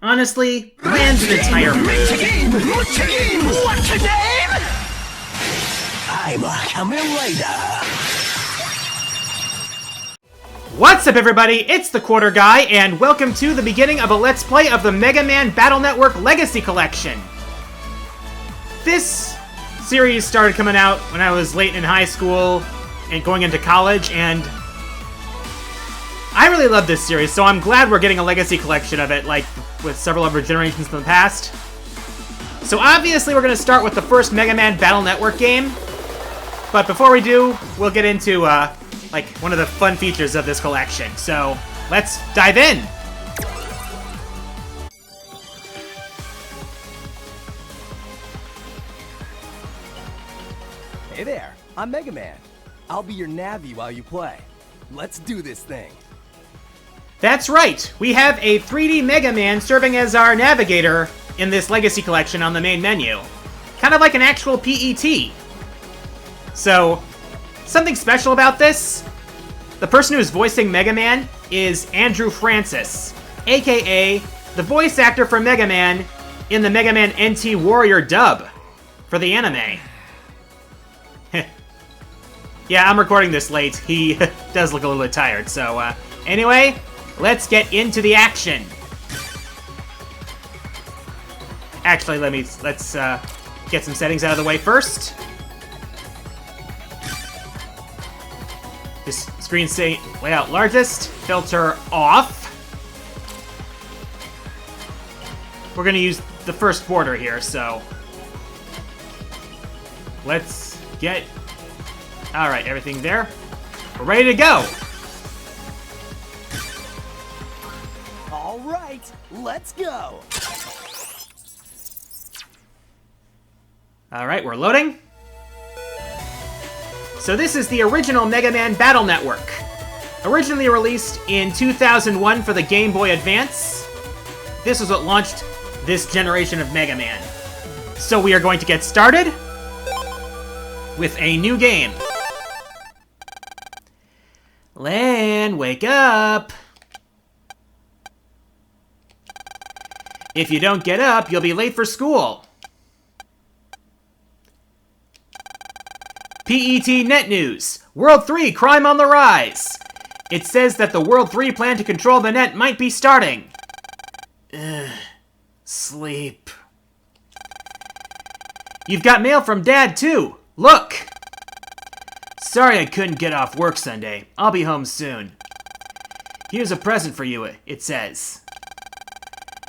Honestly, Lan's an entire What's your name? I'm a Kamen Rider. What's up, everybody? It's the Quarter Guy, and welcome to the beginning of a Let's Play of the Mega Man Battle Network Legacy Collection. This series started coming out when I was late in high school and going into college, and I really love this series, so I'm glad we're getting a Legacy Collection of it, like with several other generations in the past. So obviously we're going to start with the first Mega Man Battle Network game, but before we do, we'll get into like one of the fun features of this collection. So let's dive in. Hey there, I'm Mega Man. I'll be your Navi while you play. Let's do this thing. That's right, we have a 3D Mega Man serving as our navigator in this Legacy Collection on the main menu. Kind of like an actual PET. So, something special about this, the person who's voicing Mega Man is Andrew Francis, aka the voice actor for Mega Man in the Mega Man NT Warrior dub for the anime. Yeah, I'm recording this late. He does look a little bit tired, so anyway, let's get into the action. Actually, let's get some settings out of the way first. This screen say layout largest, filter off. We're gonna use the first border here, so let's get. All right, everything there. We're ready to go. All right, let's go. All right, we're loading. So this is the original Mega Man Battle Network. Originally released in 2001 for the Game Boy Advance. This is what launched this generation of Mega Man. So we are going to get started with a new game. Lan, wake up! If you don't get up, you'll be late for school. PET Net News. World 3 crime on the rise. It says that the World 3 plan to control the net might be starting. Sleep. You've got mail from Dad, too. Look! Sorry I couldn't get off work Sunday. I'll be home soon. Here's a present for you, it says.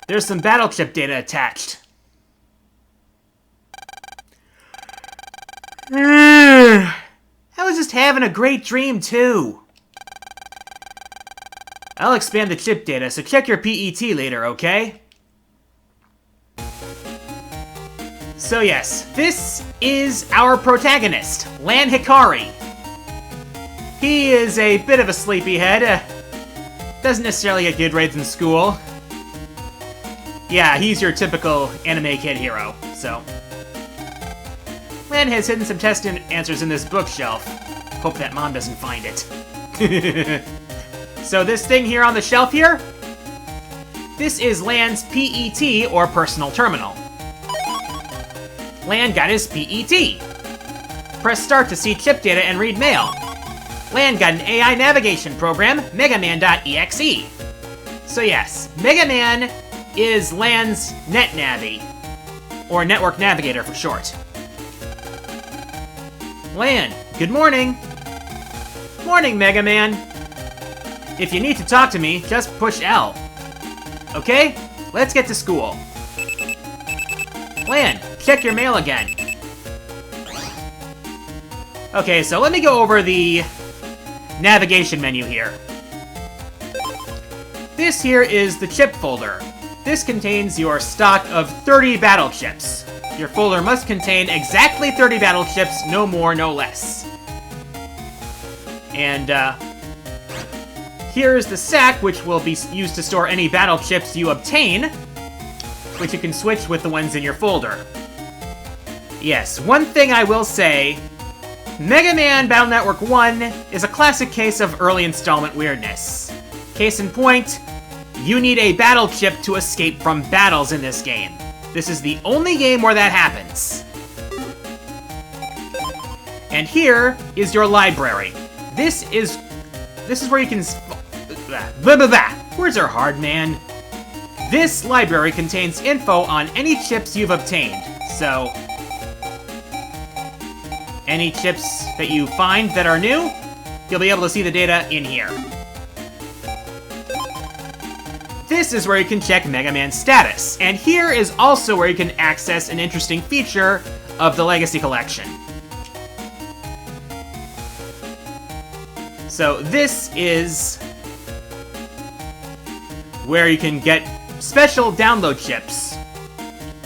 There's some battle chip data attached. I was just having a great dream, too. I'll expand the chip data, so check your PET later, okay? So yes, this is our protagonist, Lan Hikari. He is a bit of a sleepyhead. Doesn't necessarily get good grades in school. Yeah, he's your typical anime kid hero, so. Lan has hidden some test answers in this bookshelf. Hope that mom doesn't find it. So this thing here on the shelf here, this is Lan's PET, or personal terminal. Lan got his PET. Press start to see chip data and read mail. Lan got an AI navigation program, MegaMan.exe. So yes, Mega Man is Lan's NetNavi, or Network Navigator for short. Lan, good morning. Morning, Mega Man. If you need to talk to me, just push L. Okay, let's get to school. Lan, check your mail again. Okay, so let me go over the navigation menu here. This here is the chip folder. This contains your stock of 30 battle chips. Your folder must contain exactly 30 battle chips, no more, no less. And here's the sack, which will be used to store any battle chips you obtain, which you can switch with the ones in your folder. Yes, one thing I will say, Mega Man Battle Network 1 is a classic case of early installment weirdness. Case in point, you need a battle chip to escape from battles in this game. This is the only game where that happens. And here is your library. This is where you can... Blah, blah, blah. Words are hard, man. This library contains info on any chips you've obtained. So, any chips that you find that are new, you'll be able to see the data in here. This is where you can check Mega Man's status. And here is also where you can access an interesting feature of the Legacy Collection. So this is where you can get special download chips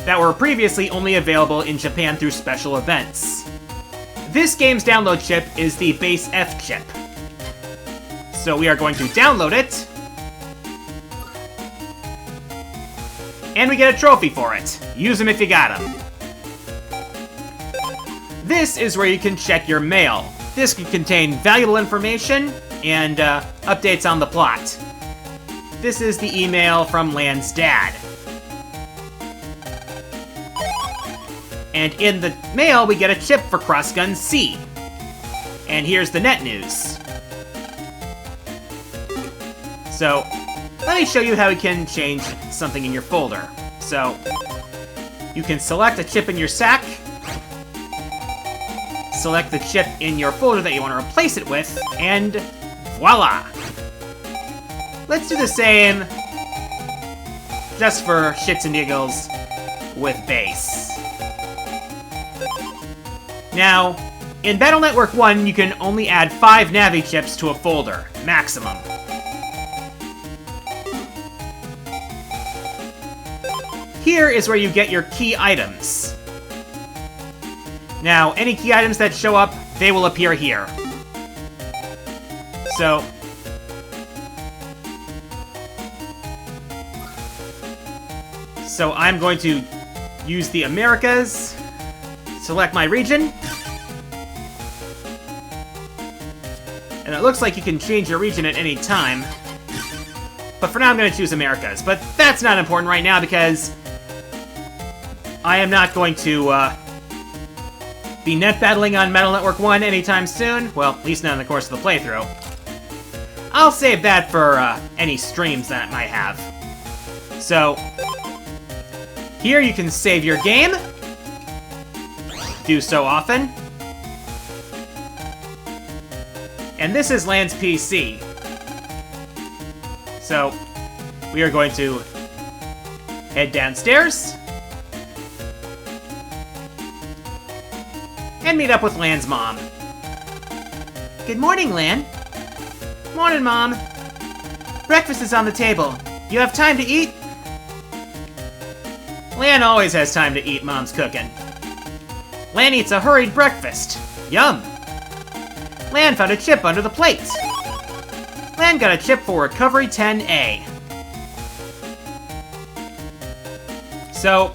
that were previously only available in Japan through special events. This game's download chip is the base F chip. So we are going to download it, and we get a trophy for it. Use them if you got them. This is where you can check your mail. This can contain valuable information and updates on the plot. This is the email from Lan's dad. And in the mail, we get a chip for Crossgun C. And here's the net news. So, let me show you how you can change something in your folder. So, you can select a chip in your sack, select the chip in your folder that you want to replace it with, and voila! Let's do the same, just for shits and giggles, with base. Now, in Battle Network 1, you can only add 5 Navi chips to a folder, maximum. Here is where you get your key items. Now, any key items that show up, they will appear here. So, I'm going to use the Americas, select my region, and it looks like you can change your region at any time. But for now, I'm going to choose Americas. But that's not important right now because I am not going to be net battling on Battle Network 1 anytime soon. Well, at least not in the course of the playthrough. I'll save that for any streams that I might have. So, here you can save your game. Do so often. And this is Lan's PC. So, we are going to head downstairs and meet up with Lan's mom. Good morning, Lan. Morning, Mom. Breakfast is on the table. You have time to eat? Lan always has time to eat, Mom's cooking. Lan eats a hurried breakfast. Yum. Lan found a chip under the plate. Lan got a chip for Recovery 10A. So,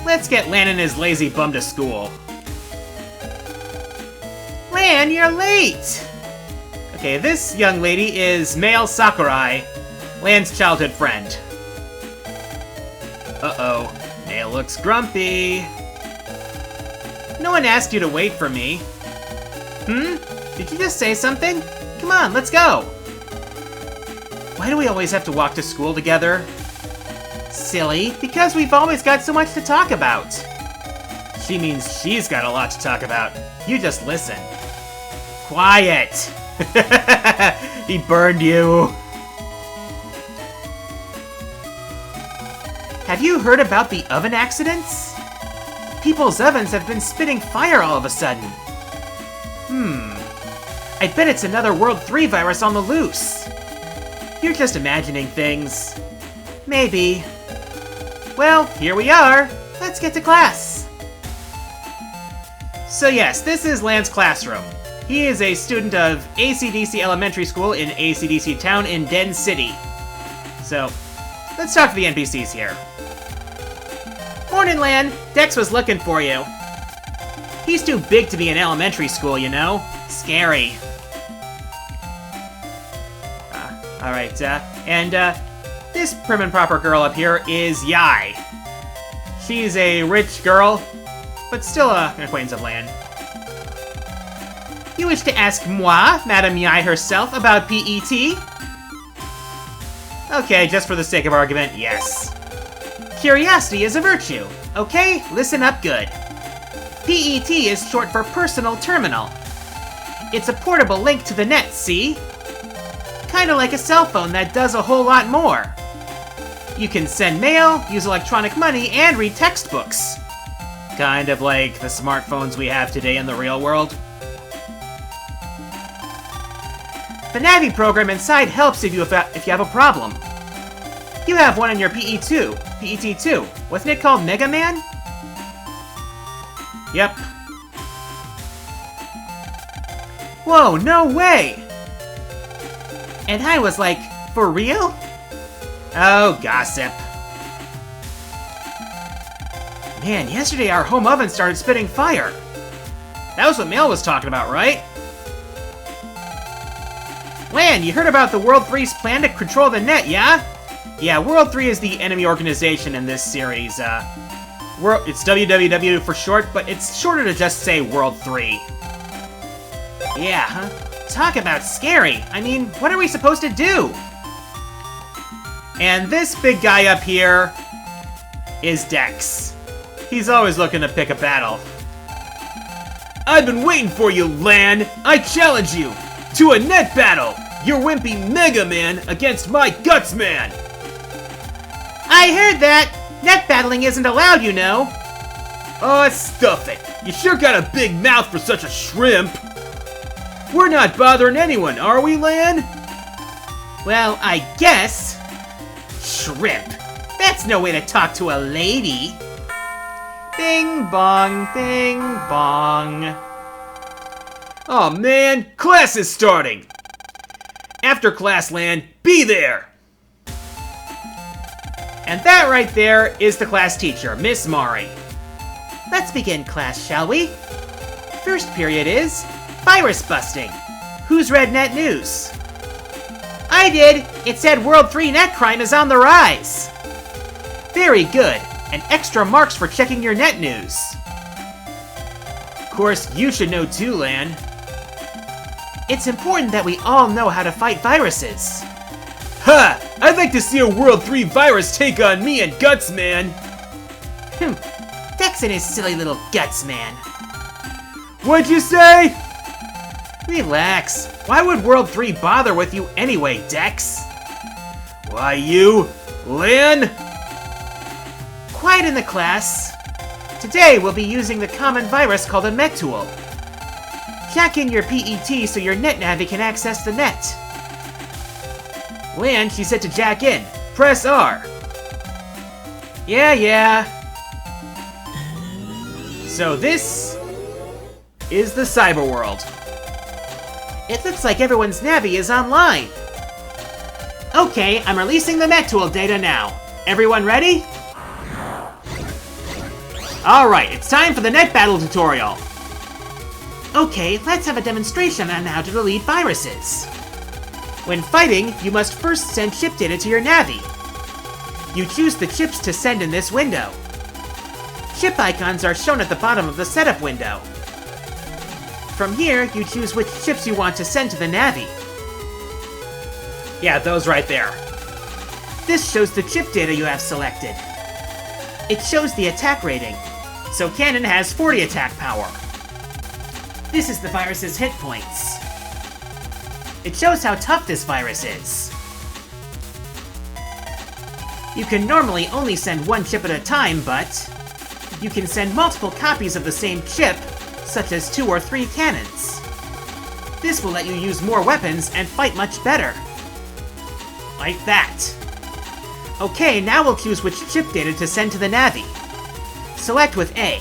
let's get Lan and his lazy bum to school. Lan, you're late! Okay, this young lady is Mail Sakurai, Lan's childhood friend. Uh-oh, Mail looks grumpy. No one asked you to wait for me. Did you just say something? Come on, let's go! Why do we always have to walk to school together? Silly, because we've always got so much to talk about. She means she's got a lot to talk about. You just listen. Quiet! He burned you. Have you heard about the oven accidents? People's ovens have been spitting fire all of a sudden. I bet it's another World 3 virus on the loose. You're just imagining things. Maybe. Well, here we are. Let's get to class. So yes, this is Lan's classroom. He is a student of ACDC Elementary School in ACDC Town in Den City. So, let's talk to the NPCs here. Morning, Lan. Dex was looking for you. He's too big to be in elementary school, you know? Scary. Alright, this prim and proper girl up here is Yai. She's a rich girl, but still an acquaintance of Lan. You wish to ask moi, Madame Yai herself, about PET? Okay, just for the sake of argument, yes. Curiosity is a virtue. Okay, listen up good. PET is short for Personal Terminal. It's a portable link to the net, see? Kinda like a cell phone that does a whole lot more. You can send mail, use electronic money, and read textbooks. Kind of like the smartphones we have today in the real world. The Navi program inside helps if you have a problem. You have one in your PET2. Wasn't it called MegaMan? Yep. Whoa, no way! And I was like, for real? Oh, gossip. Man, yesterday our home oven started spitting fire. That was what Mail was talking about, right? Lan, you heard about the World 3's plan to control the net, yeah? Yeah, World 3 is the enemy organization in this series. It's WWW for short, but it's shorter to just say World 3. Yeah, huh? Talk about scary. I mean, what are we supposed to do? And this big guy up here is Dex. He's always looking to pick a battle. I've been waiting for you, Lan! I challenge you to a net battle! Your wimpy Mega Man against my Guts Man! I heard that! Net battling isn't allowed, you know! Oh, stuff it! You sure got a big mouth for such a shrimp! We're not bothering anyone, are we, Lan? Well, I guess. Shrimp. That's no way to talk to a lady. Bing bong, bing bong. Oh man, class is starting. After class, Lan, be there. And that right there is the class teacher, Miss Mari. Let's begin class, shall we? First period is virus busting. Who's read Net News? I did. It said World 3 net crime is on the rise. Very good. And extra marks for checking your net news. Of course, you should know too, Lan. It's important that we all know how to fight viruses. Ha! I'd like to see a World 3 virus take on me and Guts Man. Dex and his silly little Guts Man. What'd you say? Relax. Why would World 3 bother with you anyway, Dex? Why you, Lan? Quiet in the class. Today we'll be using the common virus called a Met tool. Jack in your PET so your NetNavi can access the net. Lan, she said to jack in. Press R. Yeah. So this is the cyber world. It looks like everyone's Navi is online. Okay, I'm releasing the Met tool data now. Everyone ready? Alright, it's time for the net battle tutorial. Okay, let's have a demonstration on how to delete viruses. When fighting, you must first send chip data to your Navi. You choose the chips to send in this window. Chip icons are shown at the bottom of the setup window. From here, you choose which chips you want to send to the Navi. Yeah, those right there. This shows the chip data you have selected. It shows the attack rating. So Cannon has 40 attack power. This is the virus's hit points. It shows how tough this virus is. You can normally only send one chip at a time, but you can send multiple copies of the same chip, such as 2 or 3 cannons. This will let you use more weapons and fight much better. Like that. Okay, now we'll choose which chip data to send to the Navi. Select with A.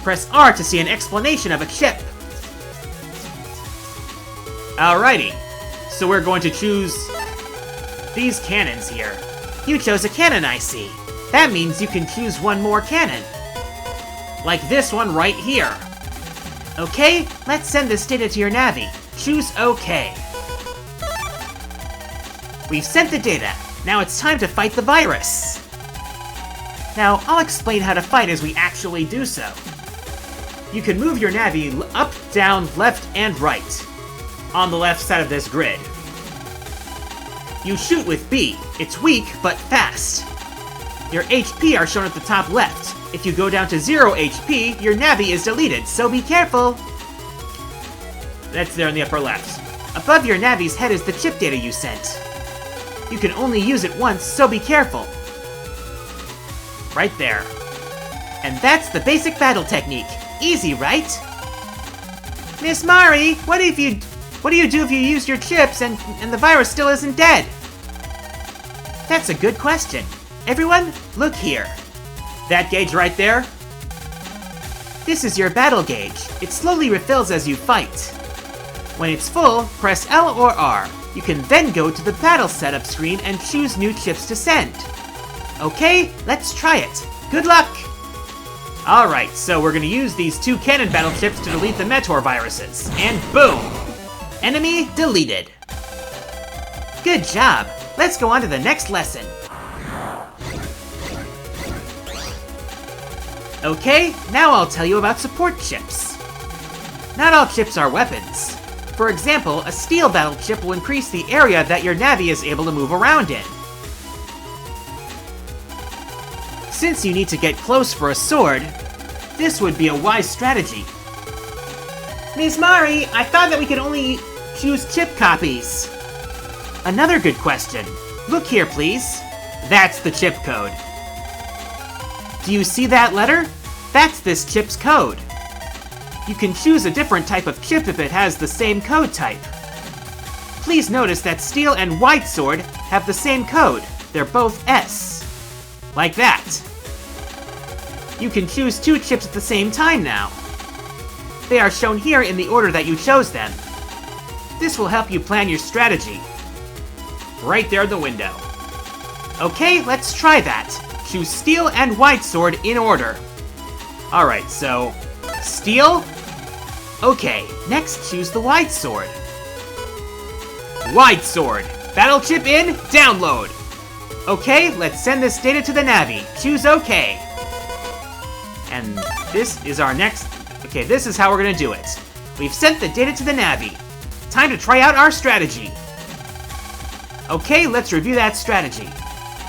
Press R to see an explanation of a chip. Alrighty, so we're going to choose these cannons here. You chose a cannon, I see. That means you can choose one more cannon. Like this one right here. Okay, let's send this data to your Navi. Choose OK. We've sent the data. Now it's time to fight the virus. Now, I'll explain how to fight as we actually do so. You can move your Navi up, down, left, and right on the left side of this grid. You shoot with B. It's weak, but fast. Your HP are shown at the top left. If you go down to 0 HP, your Navi is deleted, so be careful. That's there in the upper left. Above your Navi's head is the chip data you sent. You can only use it once, so be careful. Right there. And that's the basic battle technique. Easy, right? Miss Mari, what do you do if you use your chips and the virus still isn't dead? That's a good question. Everyone, look here. That gauge right there? This is your battle gauge. It slowly refills as you fight. When it's full, press L or R. You can then go to the battle setup screen and choose new chips to send. Okay, let's try it. Good luck! Alright, so we're gonna use these 2 cannon battle chips to delete the Meteor viruses. And boom! Enemy deleted. Good job! Let's go on to the next lesson. Okay, now I'll tell you about support chips. Not all chips are weapons. For example, a steel battle chip will increase the area that your Navi is able to move around in. Since you need to get close for a sword, this would be a wise strategy. Ms. Mari, I thought that we could only choose chip copies. Another good question. Look here, please. That's the chip code. Do you see that letter? That's this chip's code. You can choose a different type of chip if it has the same code type. Please notice that Steel and White Sword have the same code. They're both S. Like that. You can choose 2 chips at the same time now. They are shown here in the order that you chose them. This will help you plan your strategy. Right there in the window. Okay, let's try that. Choose Steel and White Sword in order. Alright, so Steel? Okay, next choose the White Sword. White Sword. Battle chip in, download. Okay, let's send this data to the Navi. Choose OK. And this is our next... Okay, this is how we're gonna do it. We've sent the data to the Navi. Time to try out our strategy. Okay, let's review that strategy.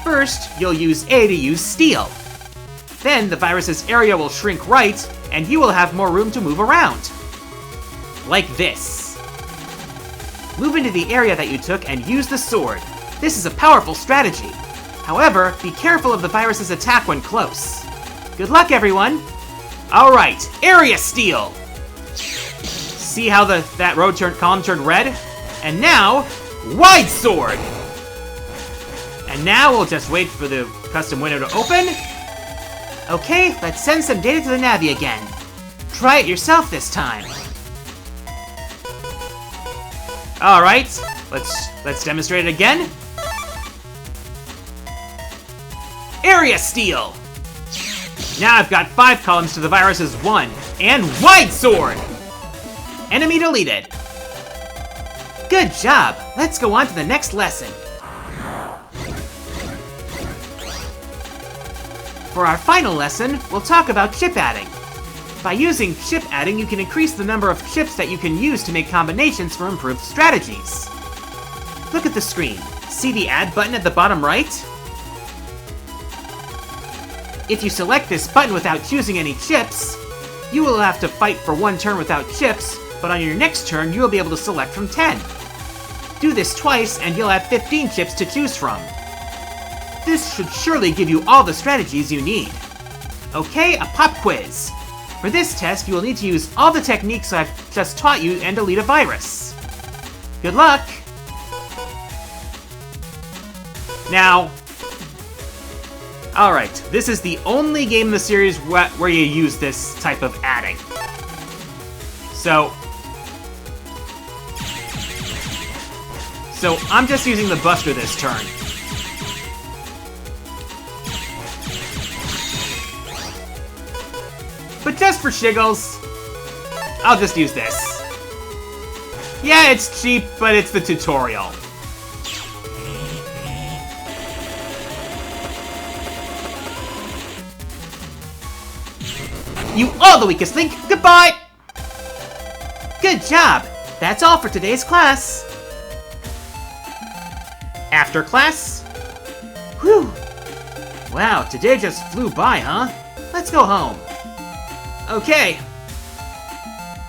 First, you'll use A to use Steel. Then the virus's area will shrink right, and you will have more room to move around. Like this. Move into the area that you took and use the sword. This is a powerful strategy. However, be careful of the virus's attack when close. Good luck, everyone! Alright, Area Steel! See how that column turned red? And now, Wide Sword! And now we'll just wait for the custom window to open. Okay, let's send some data to the Navi again. Try it yourself this time. Alright, let's demonstrate it again. Area Steel! Now I've got 5 columns to the virus's 1. And Wide Sword! Enemy deleted. Good job! Let's go on to the next lesson. For our final lesson, we'll talk about chip adding. By using chip adding, you can increase the number of chips that you can use to make combinations for improved strategies. Look at the screen. See the add button at the bottom right? If you select this button without choosing any chips, you will have to fight for 1 turn without chips, but on your next turn, you will be able to select from 10. Do this twice, and you'll have 15 chips to choose from. This should surely give you all the strategies you need. Okay, a pop quiz. For this test, you will need to use all the techniques I've just taught you and delete a virus. Good luck! Now, alright, this is the only game in the series where you use this type of adding. So I'm just using the Buster this turn. But just for shiggles, I'll just use this. Yeah, it's cheap, but it's the tutorial. You are the weakest link. Goodbye! Good job. That's all for today's class. After class? Whew. Wow, today just flew by, huh? Let's go home. Okay.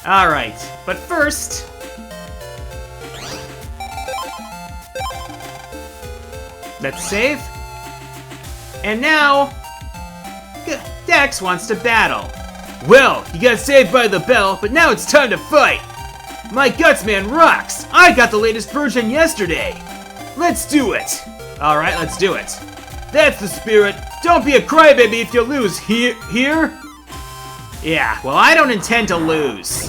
Alright, but first... let's save. And now... Dex wants to battle. Well, you got saved by the bell, but now it's time to fight. My Gutsman rocks. I got the latest version yesterday. Let's do it. Alright, let's do it. That's the spirit. Don't be a crybaby if you lose. Here? Yeah, well, I don't intend to lose.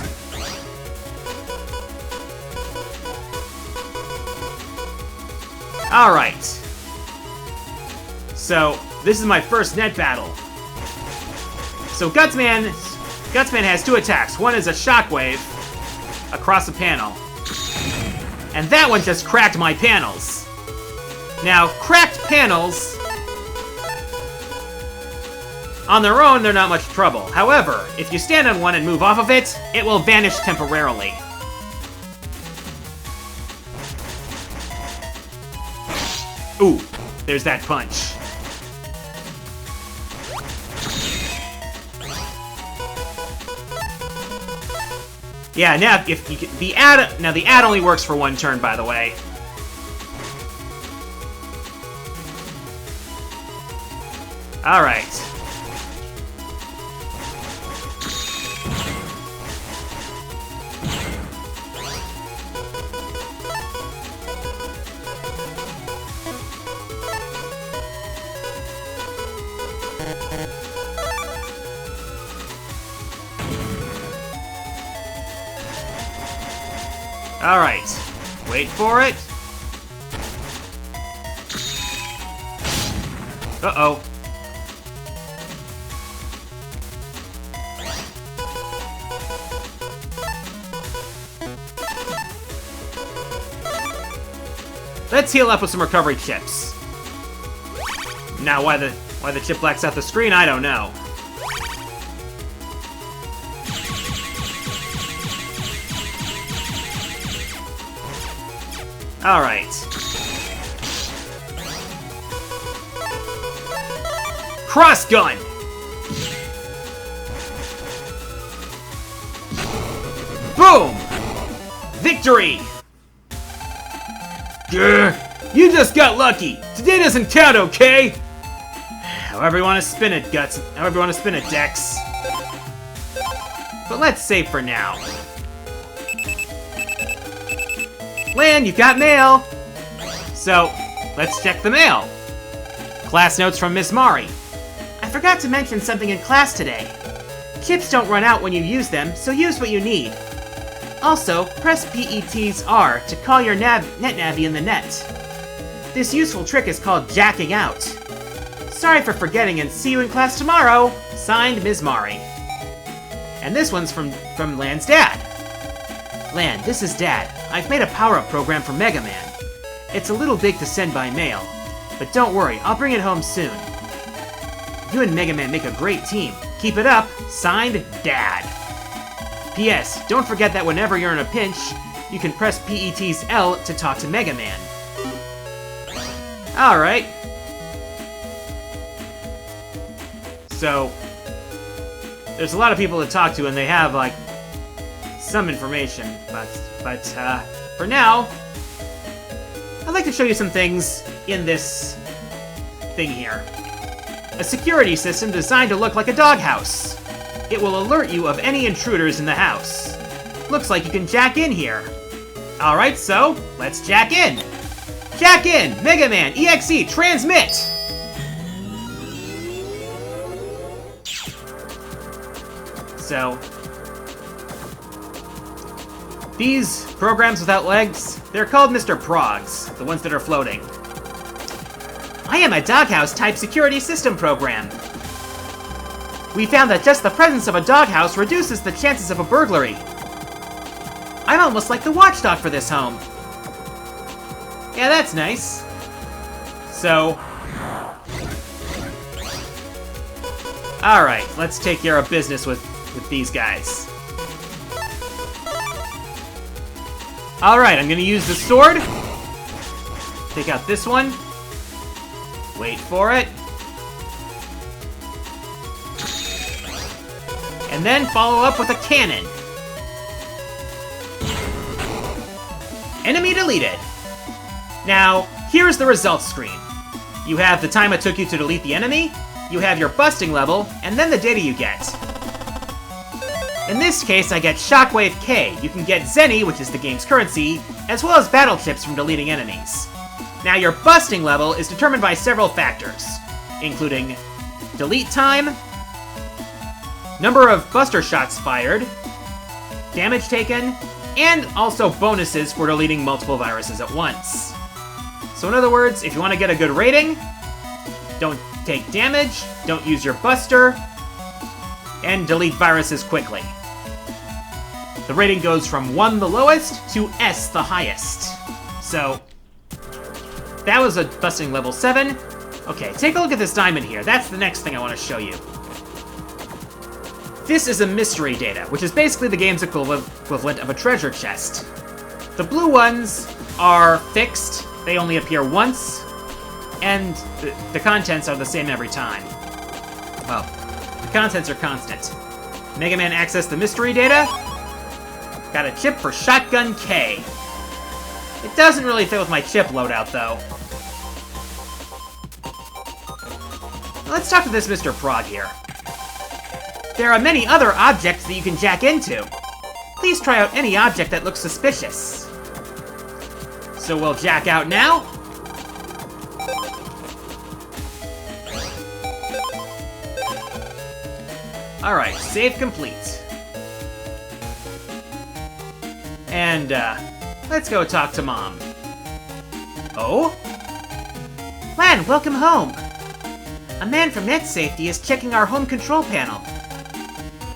Alright. So, this is my first net battle. So Gutsman has 2 attacks. One is a shockwave across the panel. And that one just cracked my panels. Now, cracked panels, on their own, they're not much trouble. However, if you stand on one and move off of it, it will vanish temporarily. Ooh, there's that punch. Yeah, now if you the ad only works for 1 turn, by the way. All right. All right. Wait for it. Uh-oh. Let's heal up with some recovery chips. Now, why the chip blacks out the screen, I don't know. All right. Cross gun. Boom! Victory! Grr, you just got lucky. Today doesn't count, okay? However you want to spin it, Guts. However you want to spin it, Dex. But let's save for now. Lan, you got mail! So, let's check the mail. Class notes from Miss Mari. I forgot to mention something in class today. Chips don't run out when you use them, so use what you need. Also, press PET's R to call your NetNavi in the net. This useful trick is called jacking out. Sorry for forgetting and see you in class tomorrow. Signed, Ms. Mari. And this one's from Lan's dad. Lan, this is Dad. I've made a power-up program for MegaMan. It's a little big to send by mail, but don't worry, I'll bring it home soon. You and MegaMan make a great team. Keep it up. Signed, Dad. P.S. Don't forget that whenever you're in a pinch, you can press PET's L to talk to MegaMan. Alright. So, there's a lot of people to talk to, and they have, like, some information, but for now, I'd like to show you some things in this thing here. A security system designed to look like a doghouse. It will alert you of any intruders in the house. Looks like you can jack in here. Alright, so, let's jack in. Jack in! MegaMan EXE transmit! So, these programs without legs, they're called Mr. Progs, the ones that are floating. I am a doghouse-type security system program. We found that just the presence of a doghouse reduces the chances of a burglary. I'm almost like the watchdog for this home. Yeah, that's nice. So... Alright, let's take care of business with these guys. Alright, I'm gonna use the sword. Take out this one. Wait for it. And then follow up with a cannon. Enemy deleted. Now, here's the results screen. You have the time it took you to delete the enemy, you have your busting level, and then the data you get. In this case, I get Shockwave K. You can get Zenny, which is the game's currency, as well as battle chips from deleting enemies. Now, your busting level is determined by several factors, including delete time, number of buster shots fired, damage taken, and also bonuses for deleting multiple viruses at once. So in other words, if you want to get a good rating, don't take damage, don't use your buster, and delete viruses quickly. The rating goes from 1 the lowest to S the highest. So, that was a busting level 7. Okay, take a look at this diamond here. That's the next thing I want to show you. This is a mystery data, which is basically the game's equivalent of a treasure chest. The blue ones are fixed, they only appear once, and the contents are the same every time. Well, the contents are constant. Mega Man accessed the mystery data. Got a chip for Shotgun K. It doesn't really fit with my chip loadout, though. Let's talk to this Mr. Frog here. There are many other objects that you can jack into. Please try out any object that looks suspicious. So we'll jack out now. Alright, save complete. And, let's go talk to Mom. Oh? Lan, welcome home. A man from Net Safety is checking our home control panel.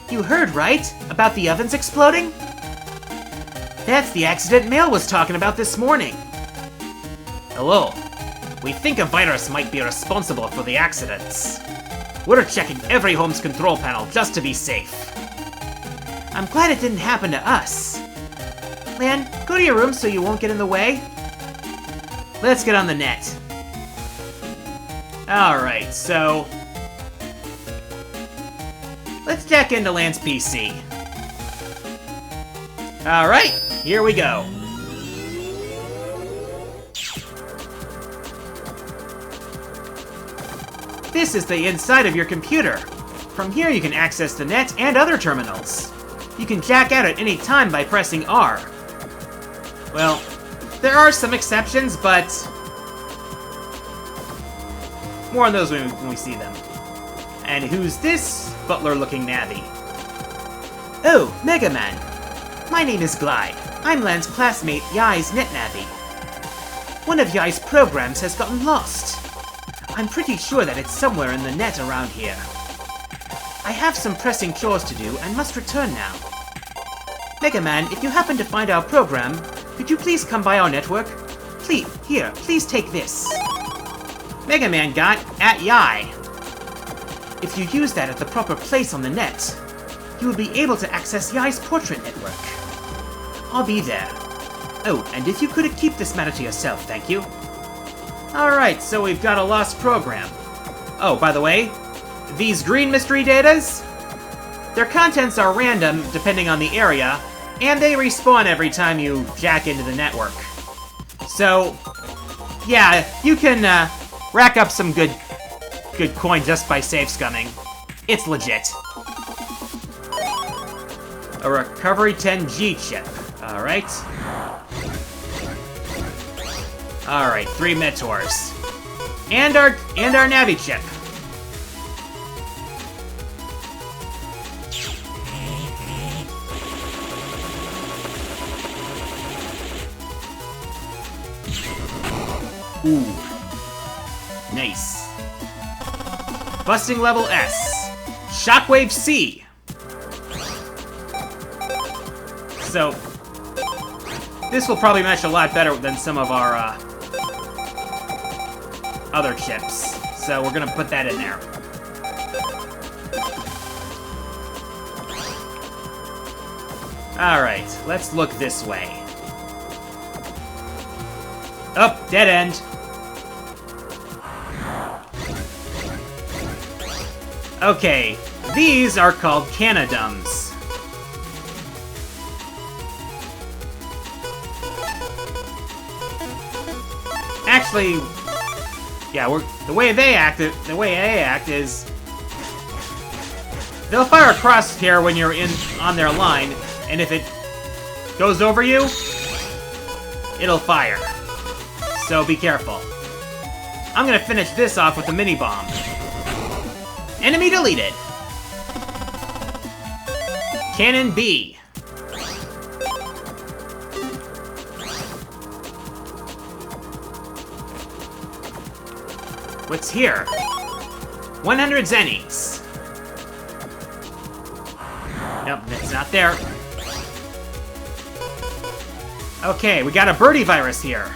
You heard, right? About the ovens exploding? That's the accident Mail was talking about this morning. Hello. We think a virus might be responsible for the accidents. We're checking every home's control panel just to be safe. I'm glad it didn't happen to us. Lan, go to your room so you won't get in the way. Let's get on the net. Alright, so let's jack into Lan's PC. Alright, here we go. This is the inside of your computer. From here you can access the net and other terminals. You can jack out at any time by pressing R. Well, there are some exceptions, but more on those when we see them. And who's this butler-looking navvy? Oh, Mega Man. My name is Glide. I'm Lan's classmate, Yai's NetNavi. One of Yai's programs has gotten lost. I'm pretty sure that it's somewhere in the net around here. I have some pressing chores to do and must return now. Mega Man, if you happen to find our program, could you please come by our network? Please take this. Mega Man got at Yai. If you use that at the proper place on the net, you will be able to access Yai's portrait network. I'll be there. Oh, and if you could keep this matter to yourself, thank you. Alright, so we've got a lost program. Oh, by the way, these green mystery datas, their contents are random depending on the area, and they respawn every time you jack into the network. So, yeah, you can rack up some good coin just by save scumming. It's legit. A Recovery 10G chip. Alright. Alright, 3 Metors. And our Navi chip. Ooh. Nice. Busting level S. Shockwave C. So, this will probably mesh a lot better than some of our other chips. So we're gonna put that in there. Alright, let's look this way. Oh, dead end. Okay, these are called Canadums. Actually, yeah, the way they act is they'll fire across here when you're on their line, and if it goes over you, it'll fire. So be careful. I'm gonna finish this off with the mini bomb. Enemy deleted. Cannon B. What's here? 100 zennies. Nope, it's not there. Okay, we got a birdie virus here.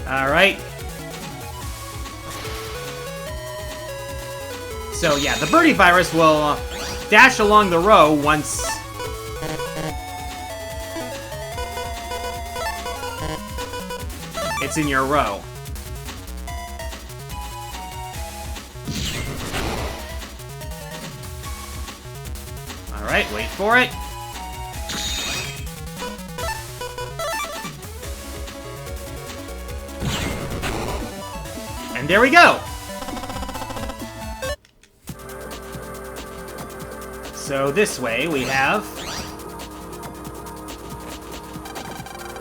Alright. So yeah, the birdie virus will dash along the row once... it's in your row. Alright, wait for it. And there we go! So this way we have...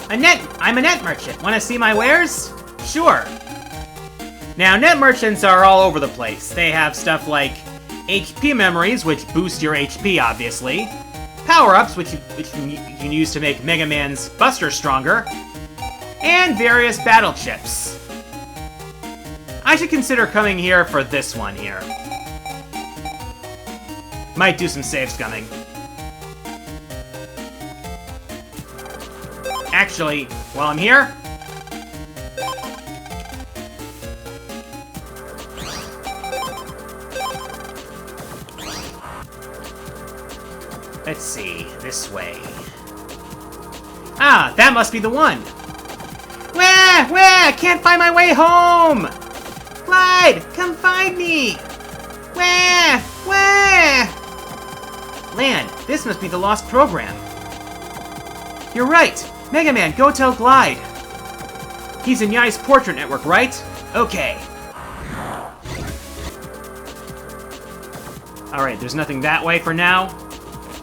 I'm a net merchant. Want to see my wares? Sure. Now, net merchants are all over the place. They have stuff like HP memories, which boost your HP, obviously. Power-ups, which you can use to make Mega Man's Buster stronger. And various battle chips. I should consider coming here for this one here. Might do some save scumming. Actually, while I'm here... let's see, this way. Ah, that must be the one! Wah! Wah! Can't find my way home! Clyde, come find me! Wah! Wah! Lan, this must be the lost program. You're right! Mega Man, go tell Glide! He's in Yai's portrait network, right? Okay. Alright, there's nothing that way for now.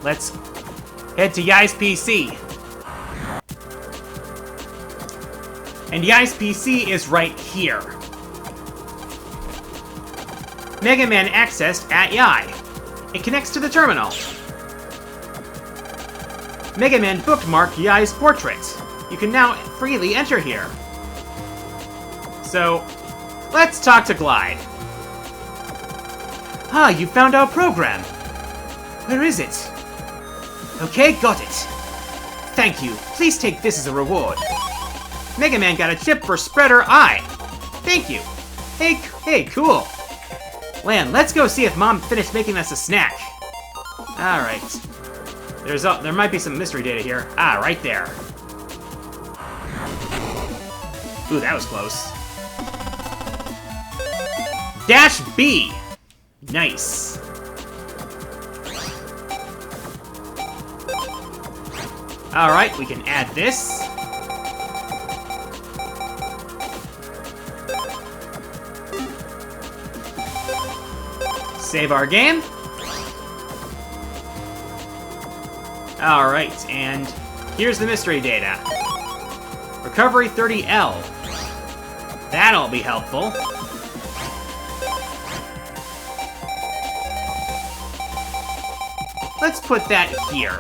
Let's head to Yai's PC. And Yai's PC is right here. Mega Man accessed at Yai. It connects to the terminal. Mega Man bookmarked Yai's portrait. You can now freely enter here. So, let's talk to Glide. Ah, you found our program. Where is it? Okay, got it. Thank you. Please take this as a reward. Mega Man got a chip for Spreader Eye. Thank you. Hey, cool. Lan, let's go see if Mom finished making us a snack. Alright. There might be some mystery data here. Ah, right there. Ooh, that was close. Dash B. Nice. Alright, we can add this. Save our game. Alright, and here's the mystery data. Recovery 30L. That'll be helpful. Let's put that here.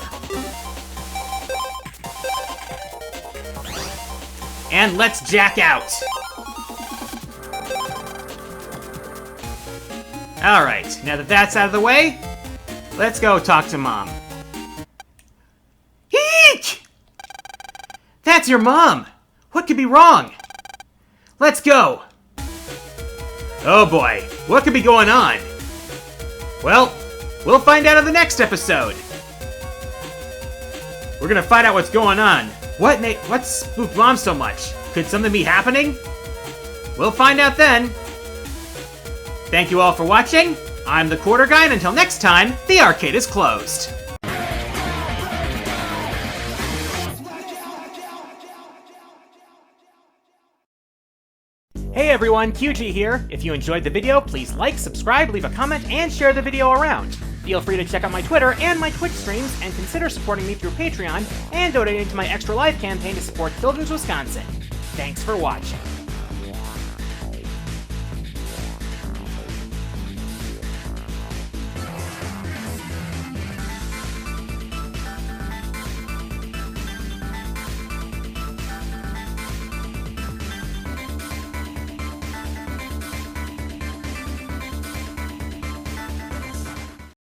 And let's jack out. Alright, now that that's out of the way, let's go talk to Mom. That's your mom! What could be wrong? Let's go! Oh boy, what could be going on? Well, we'll find out in the next episode. We're gonna find out what's going on. What's spooked Mom so much? Could something be happening? We'll find out then. Thank you all for watching. I'm the Quarter Guy, and until next time, the arcade is closed. Hey everyone, QG here. If you enjoyed the video, please like, subscribe, leave a comment, and share the video around. Feel free to check out my Twitter and my Twitch streams, and consider supporting me through Patreon and donating to my Extra Life campaign to support Children's Wisconsin. Thanks for watching.